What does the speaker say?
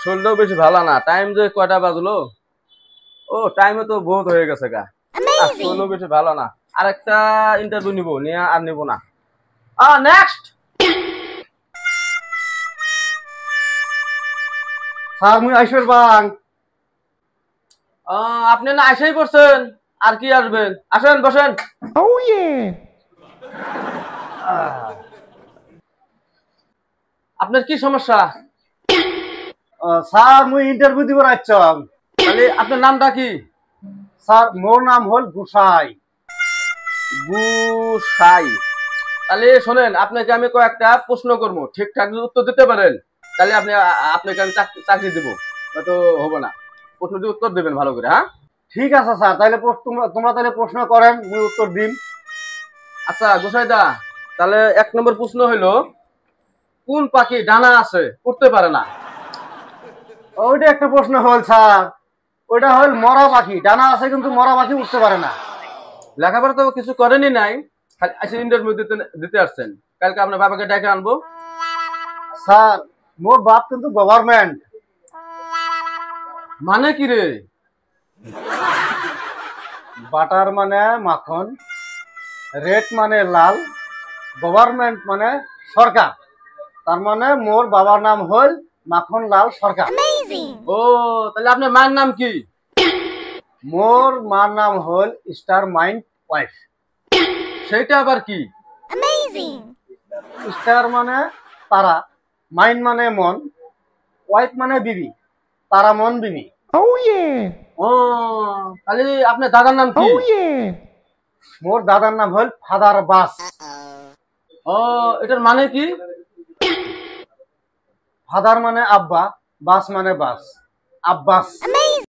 শরীরটাও বেশি ভালো না। টাইম যে কয়টা বাজলো, ও টাইমে তো বহুত হয়ে গেছে গা। শরীরও বেশি ভালো না। আরেকটা ইন্টারভিউ নিব, নিয়ে আর নিব না। নেক্সট। স্যার মুই আইসর বাং। আপনি না আইসাই পড়ছেন, আর কি আসবেন? আসেন, বসেন। আপনার কি সমস্যা? স্যার মুই ইন্টারভিউ দিব রাখছাম। তাহলে আপনার নামটা কি? স্যার মোর নাম হল গুসাই। গুসাই। তাহলে শোনেন, আপনাকে আমি কয়েকটা প্রশ্ন করবো, ঠিকঠাক যদি উত্তর দিতে পারেন তাহলে আপনাকে আমি চাকরি দেবো, হয়তো হবো না। প্রশ্ন দিয়ে উত্তর দেবেন ভালো করে, হ্যাঁ? ঠিক আছে স্যার, তাহলে তোমরা তাহলে প্রশ্ন করেন, মুই উত্তর দিন। আচ্ছা গোসাই দা, তাহলে 1 নম্বর প্রশ্ন হইলো, কোন পাখি ডানা আছে উঠতে পারে না? ওইটা একটা প্রশ্ন হল স্যার, ওইটা হল মরা পাখি। ডানা আছে কিন্তু মরা পাখি উঠতে পারে না। লেখাপড়া তো কিছু করেনি নাই, খালি আইসে ইন্টারভিউ দিতে আসছেন। কালকে আপনার বাবাকে ডেকে আনবো। স্যার মোর বাপ কিন্তু গভর্নমেন্ট। মানে কি রে? বাটার মানে মাখন, রেড মানে লাল, গভর্নমেন্ট মানে সরকার। তার মানে মোর বাবার নাম হল মাখন লাল সরকার। ও, তাহলে আপনার মায়ের নাম কি? মোর মার নাম হল স্টার মাইন্ড ওয়াইফ। সেইটা আবার কি? স্টার মানে তারা, মাইন্ড মানে মন, ওয়াইফ মানে বিবি, তারা মন বিবি। ও, তাহলে আপনার দাদার নাম কি? মোর দাদার নাম হল ফাদার বাস। ও, এটার মানে কি? ফাদার মানে আব্বা, বাস মানে বাস, আব্বাস।